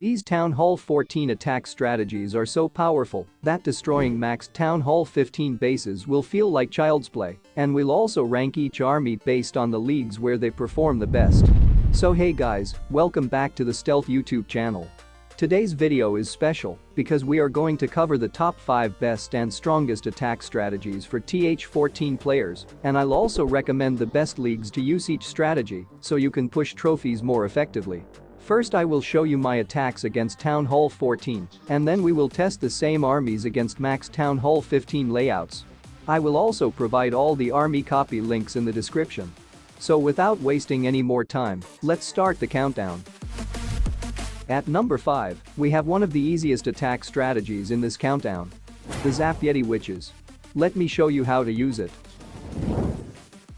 These Town Hall 14 attack strategies are so powerful that destroying max Town Hall 15 bases will feel like child's play, and we'll also rank each army based on the leagues where they perform the best. So hey guys, welcome back to the Stealth YouTube channel. Today's video is special because we are going to cover the top 5 best and strongest attack strategies for Th14 players, and I'll also recommend the best leagues to use each strategy so you can push trophies more effectively. First I will show you my attacks against Town Hall 14, and then we will test the same armies against max Town Hall 15 layouts. I will also provide all the army copy links in the description. So without wasting any more time, let's start the countdown. At number 5, we have one of the easiest attack strategies in this countdown. The Zap Yeti Witches. Let me show you how to use it.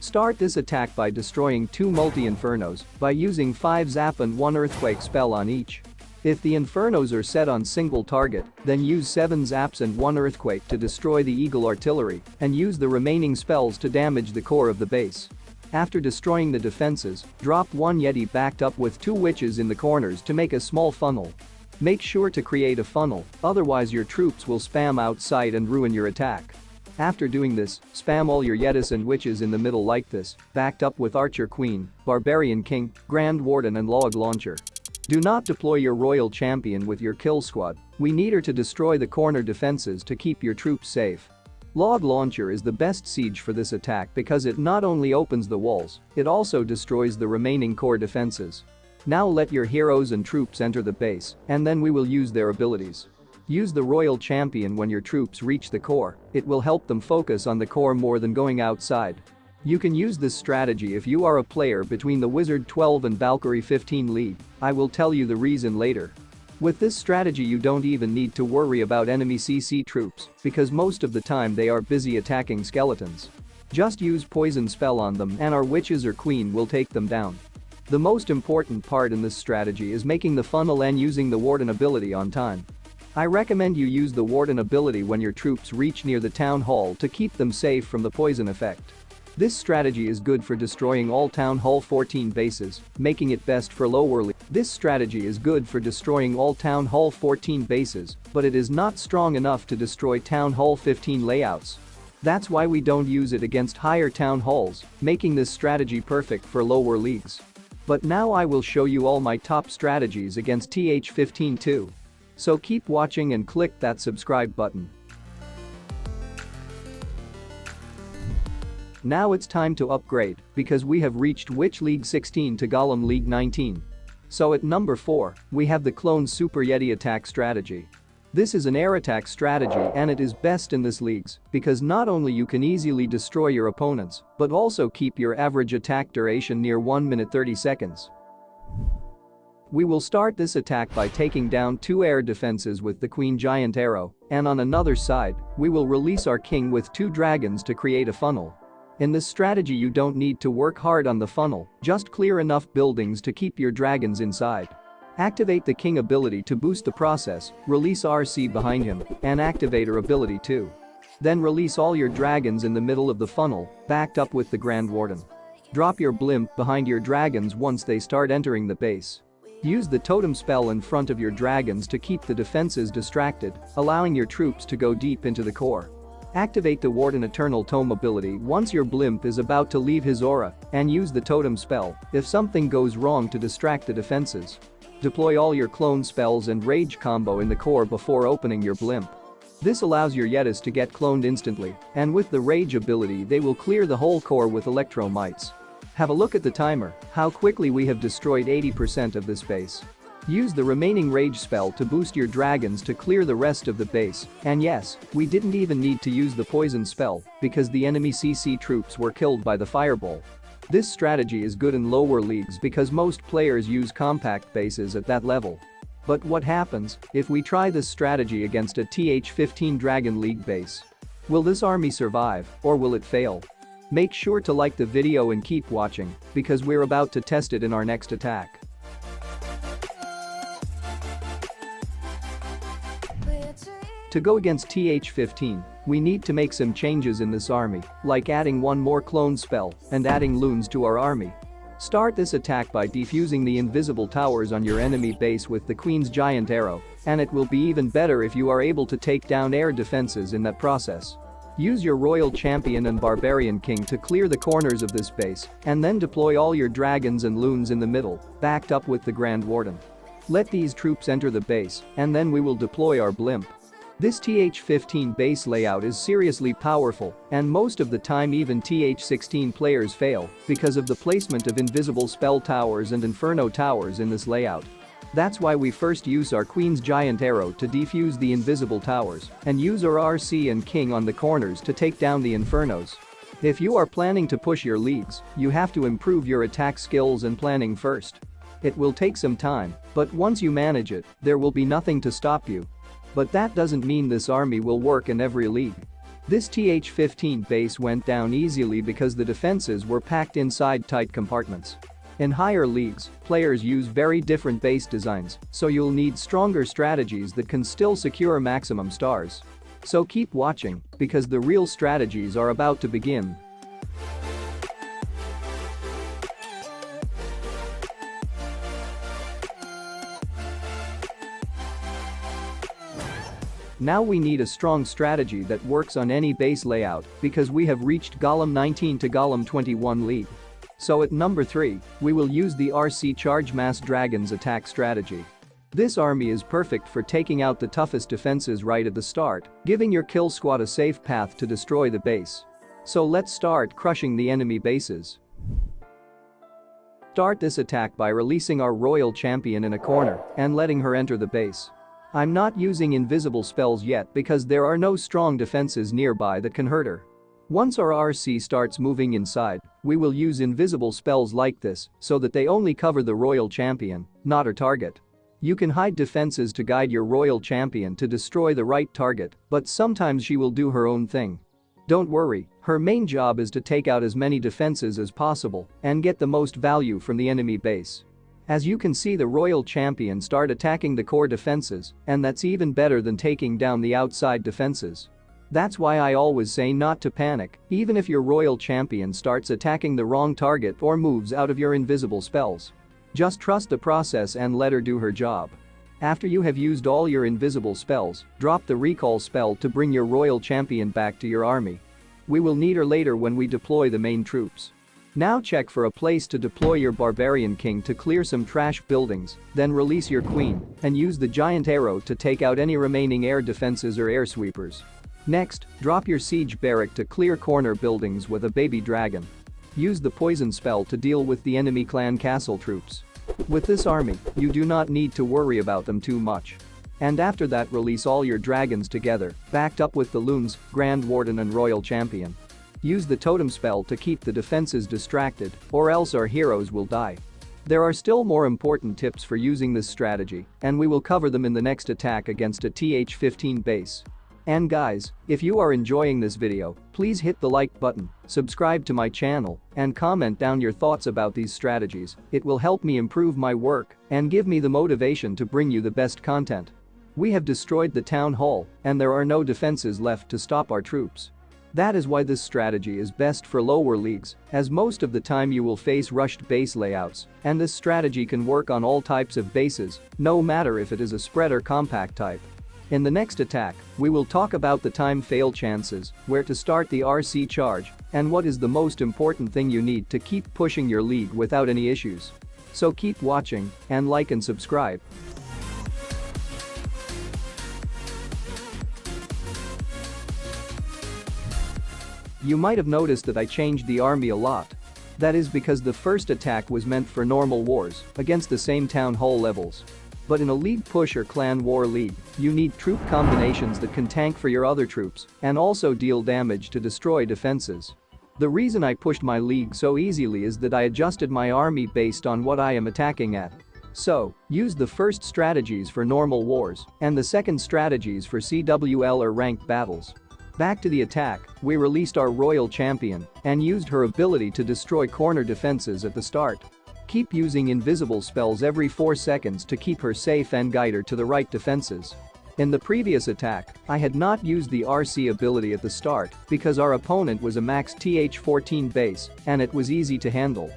Start this attack by destroying 2 multi-infernos by using 5 zap and 1 earthquake spell on each. If the infernos are set on single target, then use 7 zaps and 1 earthquake to destroy the eagle artillery and use the remaining spells to damage the core of the base. After destroying the defenses, drop 1 Yeti backed up with 2 witches in the corners to make a small funnel. Make sure to create a funnel, otherwise your troops will spam outside and ruin your attack. After doing this, spam all your Yetis and witches in the middle like this, backed up with Archer Queen, Barbarian King, Grand Warden and Log Launcher. Do not deploy your Royal Champion with your kill squad, we need her to destroy the corner defenses to keep your troops safe. Log Launcher is the best siege for this attack because it not only opens the walls, it also destroys the remaining core defenses. Now let your heroes and troops enter the base, and then we will use their abilities. Use the Royal Champion when your troops reach the core, it will help them focus on the core more than going outside. You can use this strategy if you are a player between the Wizard 12 and Valkyrie 15 league, I will tell you the reason later. With this strategy you don't even need to worry about enemy CC troops because most of the time they are busy attacking skeletons. Just use poison spell on them and our witches or queen will take them down. The most important part in this strategy is making the funnel and using the warden ability on time. I recommend you use the warden ability when your troops reach near the town hall to keep them safe from the poison effect. This strategy is good for destroying all Town Hall 14 bases, making it best for lower league. This strategy is good for destroying all Town Hall 14 bases, but it is not strong enough to destroy Town Hall 15 layouts. That's why we don't use it against higher town halls, making this strategy perfect for lower leagues. But now I will show you all my top strategies against Th14 too. So keep watching and click that subscribe button. Now it's time to upgrade because we have reached Witch League 16 to Golem League 19. So at number 4, we have the Cloned Super Yeti attack strategy. This is an air attack strategy and it is best in this leagues because not only you can easily destroy your opponents, but also keep your average attack duration near 1 minute 30 seconds. We will start this attack by taking down 2 air defenses with the Queen Giant Arrow, and on another side, we will release our king with 2 dragons to create a funnel. In this strategy you don't need to work hard on the funnel, just clear enough buildings to keep your dragons inside. Activate the king ability to boost the process, release RC behind him, and activate her ability too. Then release all your dragons in the middle of the funnel, backed up with the Grand Warden. Drop your blimp behind your dragons once they start entering the base. Use the totem spell in front of your dragons to keep the defenses distracted, allowing your troops to go deep into the core. Activate the Warden Eternal Tome ability once your blimp is about to leave his aura and use the totem spell if something goes wrong to distract the defenses. Deploy all your clone spells and rage combo in the core before opening your blimp. This allows your Yetis to get cloned instantly, and with the rage ability they will clear the whole core with electromites. Have a look at the timer, how quickly we have destroyed 80% of this base. Use the remaining rage spell to boost your dragons to clear the rest of the base, and yes, we didn't even need to use the poison spell because the enemy CC troops were killed by the fireball. This strategy is good in lower leagues because most players use compact bases at that level. But what happens if we try this strategy against a Th15 Dragon League base? Will this army survive or will it fail? Make sure to like the video and keep watching because we're about to test it in our next attack. To go against Th15, we need to make some changes in this army, like adding 1 more clone spell and adding Loons to our army. Start this attack by defusing the invisible towers on your enemy base with the Queen's Giant Arrow, and it will be even better if you are able to take down air defenses in that process. Use your Royal Champion and Barbarian King to clear the corners of this base, and then deploy all your dragons and loons in the middle, backed up with the Grand Warden. Let these troops enter the base, and then we will deploy our blimp. This Th14 base layout is seriously powerful, and most of the time even Th16 players fail because of the placement of invisible spell towers and inferno towers in this layout. That's why we first use our Queen's Giant Arrow to defuse the invisible towers and use our RC and King on the corners to take down the infernos. If you are planning to push your leagues, you have to improve your attack skills and planning first. It will take some time, but once you manage it, there will be nothing to stop you. But that doesn't mean this army will work in every league. This Th15 base went down easily because the defenses were packed inside tight compartments. In higher leagues, players use very different base designs, so you'll need stronger strategies that can still secure maximum stars. So keep watching, because the real strategies are about to begin. Now we need a strong strategy that works on any base layout because we have reached Golem 19 to Golem 21 league. So at number 3, we will use the RC Charge Mass Dragons attack strategy. This army is perfect for taking out the toughest defenses right at the start, giving your kill squad a safe path to destroy the base. So let's start crushing the enemy bases. Start this attack by releasing our Royal Champion in a corner and letting her enter the base. I'm not using invisible spells yet because there are no strong defenses nearby that can hurt her. Once our RC starts moving inside, we will use invisible spells like this so that they only cover the Royal Champion, not her target. You can hide defenses to guide your Royal Champion to destroy the right target, but sometimes she will do her own thing. Don't worry, her main job is to take out as many defenses as possible and get the most value from the enemy base. As you can see, the Royal Champion start attacking the core defenses, and that's even better than taking down the outside defenses. That's why I always say not to panic, even if your Royal Champion starts attacking the wrong target or moves out of your invisible spells. Just trust the process and let her do her job. After you have used all your invisible spells, drop the recall spell to bring your Royal Champion back to your army. We will need her later when we deploy the main troops. Now check for a place to deploy your Barbarian King to clear some trash buildings, then release your Queen and use the Giant Arrow to take out any remaining air defenses or air sweepers. Next, drop your Siege Barrack to clear corner buildings with a baby dragon. Use the Poison spell to deal with the enemy clan castle troops. With this army, you do not need to worry about them too much. And after that, release all your dragons together, backed up with the Loons, Grand Warden and Royal Champion. Use the Totem spell to keep the defenses distracted, or else our heroes will die. There are still more important tips for using this strategy, and we will cover them in the next attack against a Th15 base. And guys, if you are enjoying this video, please hit the like button, subscribe to my channel, and comment down your thoughts about these strategies. It will help me improve my work and give me the motivation to bring you the best content. We have destroyed the town hall, and there are no defenses left to stop our troops. That is why this strategy is best for lower leagues, as most of the time you will face rushed base layouts, and this strategy can work on all types of bases, no matter if it is a spread or compact type. In the next attack, we will talk about the time fail chances, where to start the RC charge, and what is the most important thing you need to keep pushing your league without any issues. So keep watching, and like and subscribe. You might have noticed that I changed the army a lot. That is because the first attack was meant for normal wars against the same town hall levels. But in a league push or clan war league, you need troop combinations that can tank for your other troops and also deal damage to destroy defenses. The reason I pushed my league so easily is that I adjusted my army based on what I am attacking at. So, use the first strategies for normal wars and the second strategies for CWL or ranked battles. Back to the attack, we released our Royal Champion and used her ability to destroy corner defenses at the start. Keep using invisible spells every 4 seconds to keep her safe and guide her to the right defenses. In the previous attack, I had not used the RC ability at the start because our opponent was a max Th14 base and it was easy to handle.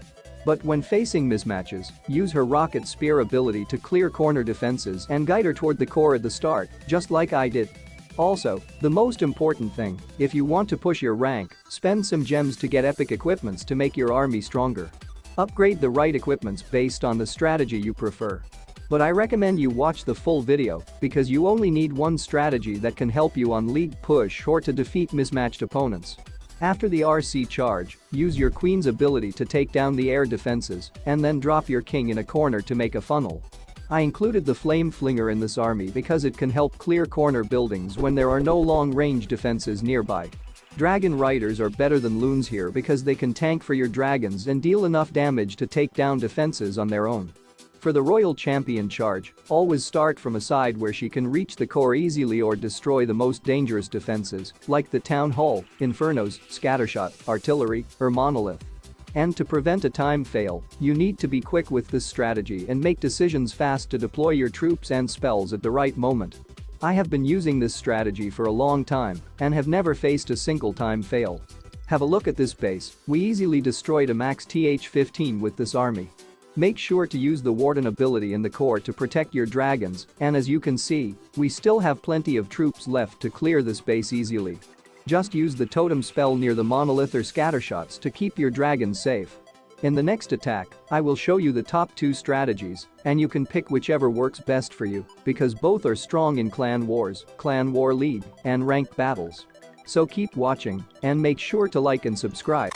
But when facing mismatches, use her rocket spear ability to clear corner defenses and guide her toward the core at the start, just like I did. Also, the most important thing, if you want to push your rank, spend some gems to get epic equipments to make your army stronger. Upgrade the right equipments based on the strategy you prefer. But I recommend you watch the full video because you only need one strategy that can help you on league push or to defeat mismatched opponents. After the RC charge, use your queen's ability to take down the air defenses and then drop your king in a corner to make a funnel. I included the flame flinger in this army because it can help clear corner buildings when there are no long-range defenses nearby. Dragon riders are better than loons here because they can tank for your dragons and deal enough damage to take down defenses on their own. For the royal champion charge, always start from a side where she can reach the core easily or destroy the most dangerous defenses, like the town hall, infernos, scattershot, artillery, or monolith. And to prevent a time fail, you need to be quick with this strategy and make decisions fast to deploy your troops and spells at the right moment. I have been using this strategy for a long time and have never faced a single time fail. Have a look at this base, we easily destroyed a max Th14 with this army. Make sure to use the Warden ability in the core to protect your dragons, and as you can see, we still have plenty of troops left to clear this base easily. Just use the totem spell near the monolith or scattershots to keep your dragons safe. In the next attack, I will show you the top 2 strategies, and you can pick whichever works best for you, because both are strong in clan wars, clan war league, and ranked battles. So keep watching, and make sure to like and subscribe.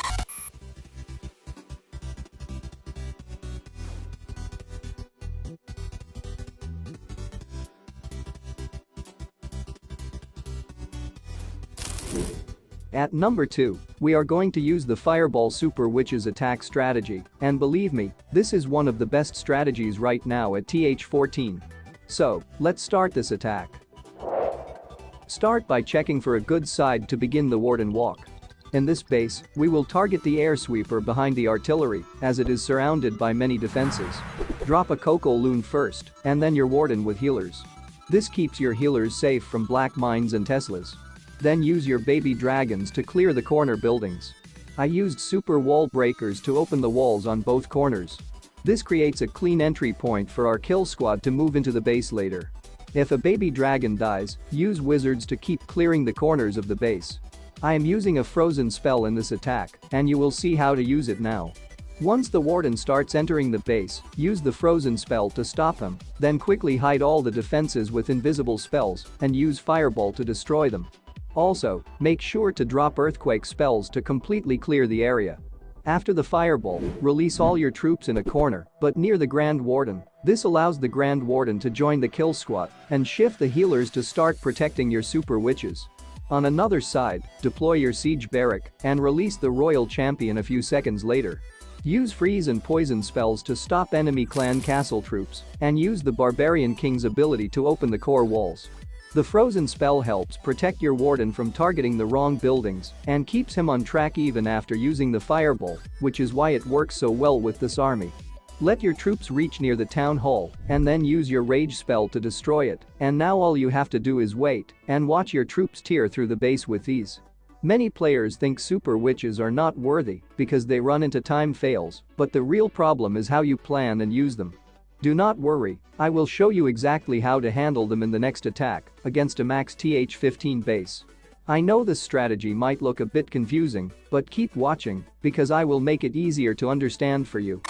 At number 2, we are going to use the Fireball Super Witches attack strategy, and believe me, this is one of the best strategies right now at Th14. So, let's start this attack. Start by checking for a good side to begin the Warden walk. In this base, we will target the air sweeper behind the artillery, as it is surrounded by many defenses. Drop a Coco Loon first, and then your Warden with healers. This keeps your healers safe from black mines and Teslas. Then use your baby dragons to clear the corner buildings. I used super wall breakers to open the walls on both corners. This creates a clean entry point for our kill squad to move into the base later. If a baby dragon dies, use wizards to keep clearing the corners of the base. I am using a frozen spell in this attack, and you will see how to use it now. Once the warden starts entering the base, use the frozen spell to stop him, then quickly hide all the defenses with invisible spells and use fireball to destroy them. Also, make sure to drop earthquake spells to completely clear the area. After the fireball, release all your troops in a corner, but near the Grand Warden. This allows the Grand Warden to join the kill squad and shift the healers to start protecting your super witches. On another side, deploy your siege barrack and release the royal champion a few seconds later. Use freeze and poison spells to stop enemy clan castle troops and use the barbarian king's ability to open the core walls. The frozen spell helps protect your warden from targeting the wrong buildings and keeps him on track even after using the fireball, which is why it works so well with this army. Let your troops reach near the town hall and then use your rage spell to destroy it, and now all you have to do is wait and watch your troops tear through the base with ease. Many players think super witches are not worthy because they run into time fails, but the real problem is how you plan and use them. Do not worry, I will show you exactly how to handle them in the next attack against a max Th15 base. I know this strategy might look a bit confusing, but keep watching because I will make it easier to understand for you.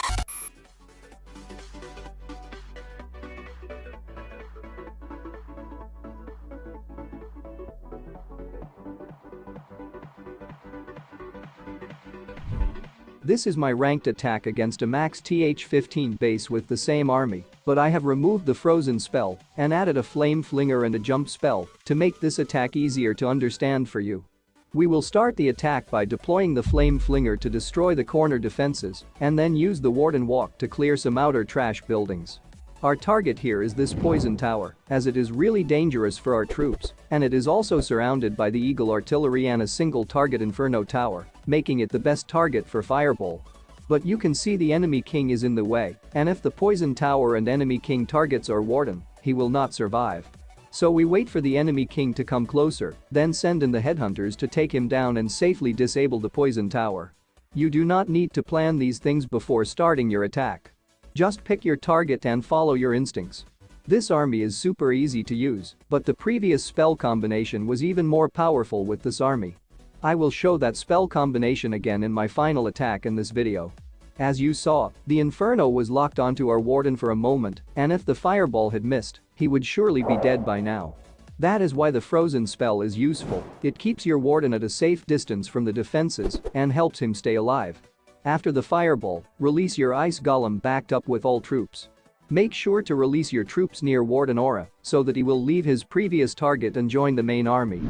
This is my ranked attack against a max Th15 base with the same army, but I have removed the frozen spell and added a flame flinger and a jump spell to make this attack easier to understand for you. We will start the attack by deploying the flame flinger to destroy the corner defenses and then use the warden walk to clear some outer trash buildings. Our target here is this poison tower, as it is really dangerous for our troops, and it is also surrounded by the eagle artillery and a single target inferno tower, making it the best target for fireball. But you can see the enemy king is in the way, and if the poison tower and enemy king targets our warden, he will not survive. So we wait for the enemy king to come closer, then send in the headhunters to take him down and safely disable the poison tower. You do not need to plan these things before starting your attack. Just pick your target and follow your instincts. This army is super easy to use, but the previous spell combination was even more powerful with this army. I will show that spell combination again in my final attack in this video. As you saw, the Inferno was locked onto our Warden for a moment, and if the fireball had missed, he would surely be dead by now. That is why the frozen spell is useful. It keeps your Warden at a safe distance from the defenses and helps him stay alive. After the fireball, release your ice golem backed up with all troops. Make sure to release your troops near Warden Aura so that he will leave his previous target and join the main army.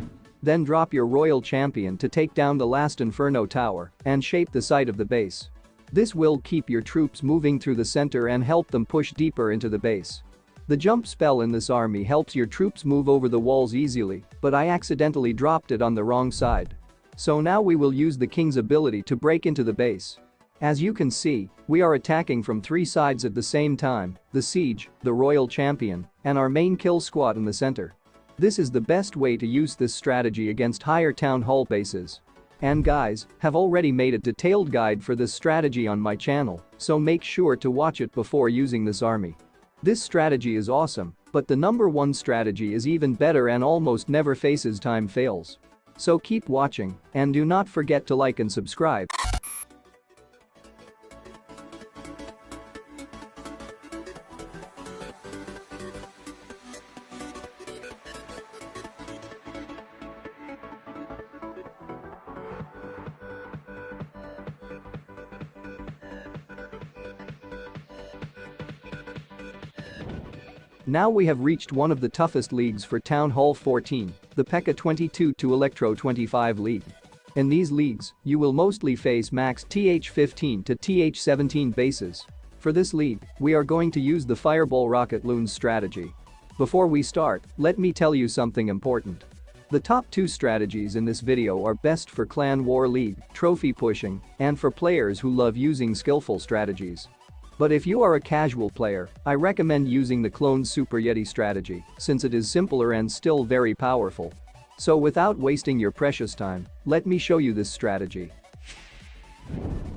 Then drop your Royal Champion to take down the last Inferno tower and shape the site of the base. This will keep your troops moving through the center and help them push deeper into the base. The jump spell in this army helps your troops move over the walls easily, but I accidentally dropped it on the wrong side. So now we will use the King's ability to break into the base. As you can see, we are attacking from 3 sides at the same time: the Siege, the Royal Champion, and our main kill squad in the center. This is the best way to use this strategy against higher town hall bases. And guys, have already made a detailed guide for this strategy on my channel, so make sure to watch it before using this army. This strategy is awesome, but the number 1 strategy is even better and almost never faces time fails. So keep watching, and do not forget to like and subscribe. Now we have reached one of the toughest leagues for Town Hall 14, the P.E.K.K.A 22 to Electro 25 league. In these leagues, you will mostly face max Th14 to Th17 bases. For this league, we are going to use the Fireball Rocket Loons strategy. Before we start, let me tell you something important. The top 2 strategies in this video are best for Clan War League, trophy pushing, and for players who love using skillful strategies. But if you are a casual player, I recommend using the Cloned Super Yeti strategy, since it is simpler and still very powerful. So without wasting your precious time, let me show you this strategy.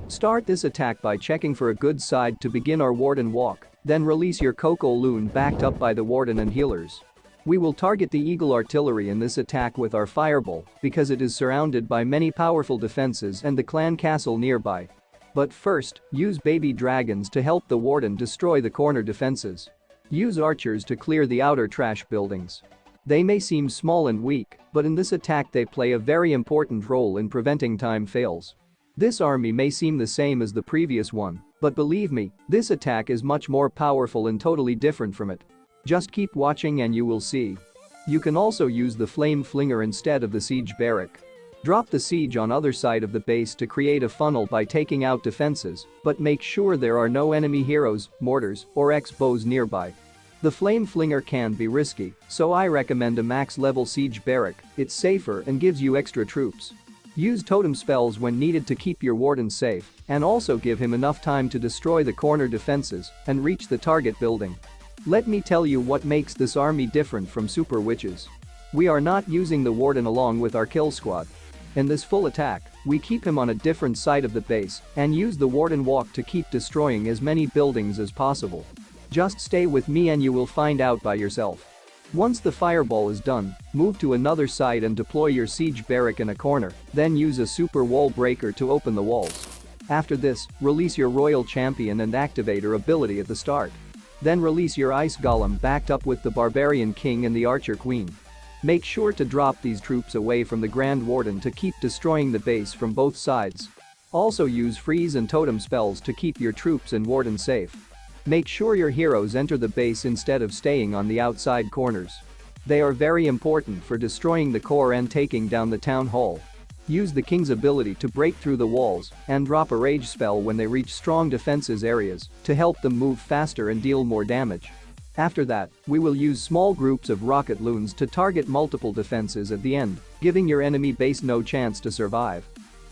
Start this attack by checking for a good side to begin our Warden walk, then release your Coco Loon backed up by the Warden and healers. We will target the Eagle Artillery in this attack with our Fireball because it is surrounded by many powerful defenses and the clan castle nearby. But first, use baby dragons to help the Warden destroy the corner defenses. Use archers to clear the outer trash buildings. They may seem small and weak, but in this attack they play a very important role in preventing time fails. This army may seem the same as the previous one, but believe me, this attack is much more powerful and totally different from it. Just keep watching and you will see. You can also use the Flame Flinger instead of the Siege Barrack. Drop the siege on other side of the base to create a funnel by taking out defenses, but make sure there are no enemy heroes, mortars, or X-bows nearby. The Flame Flinger can be risky, so I recommend a max level siege barrack. It's safer and gives you extra troops. Use totem spells when needed to keep your Warden safe, and also give him enough time to destroy the corner defenses and reach the target building. Let me tell you what makes this army different from Super Witches. We are not using the Warden along with our kill squad. In this full attack, we keep him on a different side of the base and use the Warden walk to keep destroying as many buildings as possible. Just stay with me and you will find out by yourself. Once the fireball is done, move to another side and deploy your siege barrack in a corner, then use a super wall breaker to open the walls. After this, release your Royal Champion and activate her ability at the start. Then release your Ice Golem backed up with the Barbarian King and the Archer Queen. Make sure to drop these troops away from the Grand Warden to keep destroying the base from both sides. Also use freeze and totem spells to keep your troops and Warden safe. Make sure your heroes enter the base instead of staying on the outside corners. They are very important for destroying the core and taking down the town hall. Use the King's ability to break through the walls and drop a rage spell when they reach strong defenses areas to help them move faster and deal more damage. After that, we will use small groups of rocket loons to target multiple defenses at the end, giving your enemy base no chance to survive.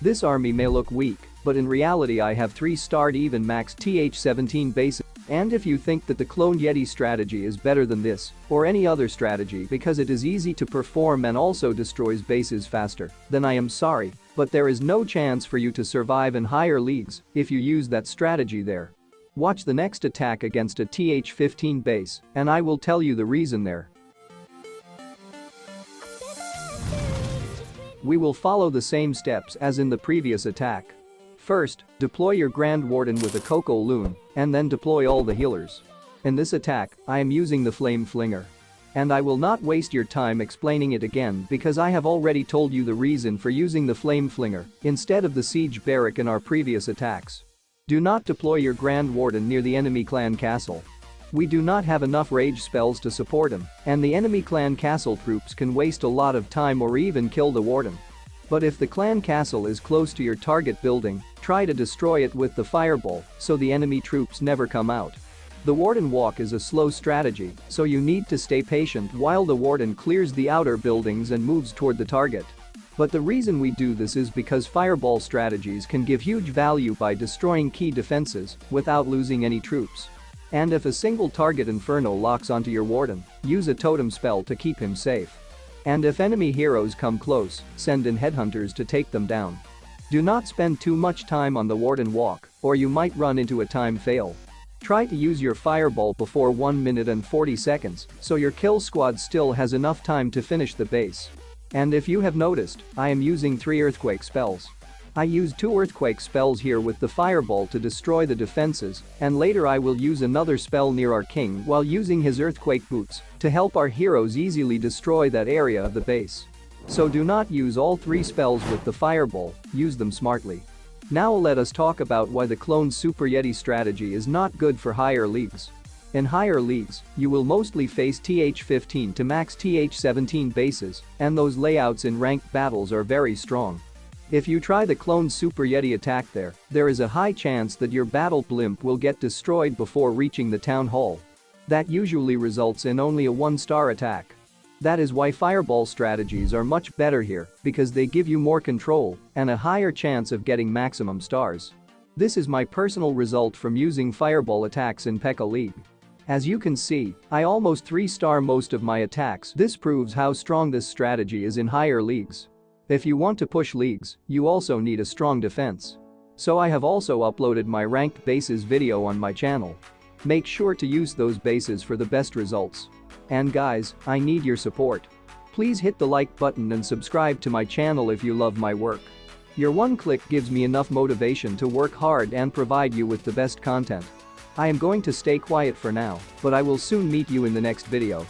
This army may look weak, but in reality I have 3-starred even max Th17 bases. And if you think that the Cloned Yeti strategy is better than this, or any other strategy because it is easy to perform and also destroys bases faster, then I am sorry, But there is no chance for you to survive in higher leagues if you use that strategy there. Watch the next attack against a Th14 base, and I will tell you the reason there. We will follow the same steps as in the previous attack. First, deploy your Grand Warden with a Coco Loon, and then deploy all the healers. In this attack, I am using the Flame Flinger. And I will not waste your time explaining it again because I have already told you the reason for using the Flame Flinger instead of the Siege Barrack in our previous attacks. Do not deploy your Grand Warden near the enemy clan castle. We do not have enough rage spells to support him, and the enemy clan castle troops can waste a lot of time or even kill the warden. But if the clan castle is close to your target building, try to destroy it with the fireball so the enemy troops never come out. The warden walk is a slow strategy, so you need to stay patient while the warden clears the outer buildings and moves toward the target. But the reason we do this is because fireball strategies can give huge value by destroying key defenses without losing any troops. And if a single target inferno locks onto your warden, use a totem spell to keep him safe. And if enemy heroes come close, send in headhunters to take them down. Do not spend too much time on the warden walk, or you might run into a time fail. Try to use your fireball before 1 minute and 40 seconds, so your kill squad still has enough time to finish the base. And if you have noticed, I am using 3 earthquake spells. I use 2 earthquake spells here with the fireball to destroy the defenses, and later I will use another spell near our king while using his earthquake boots to help our heroes easily destroy that area of the base. So do not use all 3 spells with the fireball, use them smartly. Now let us talk about why the Cloned Super Yeti strategy is not good for higher leagues. In higher leagues, you will mostly face Th15 to max Th17 bases, and those layouts in ranked battles are very strong. If you try the Cloned Super Yeti attack there is a high chance that your battle blimp will get destroyed before reaching the town hall. That usually results in only a 1-star attack. That is why fireball strategies are much better here because they give you more control and a higher chance of getting maximum stars. This is my personal result from using fireball attacks in P.E.K.K.A. League. As you can see, I almost 3-star most of my attacks. This proves how strong this strategy is in higher leagues. If you want to push leagues, you also need a strong defense. So I have also uploaded my ranked bases video on my channel. Make sure to use those bases for the best results. And guys, I need your support. Please hit the like button and subscribe to my channel if you love my work. Your one click gives me enough motivation to work hard and provide you with the best content. I am going to stay quiet for now, but I will soon meet you in the next video.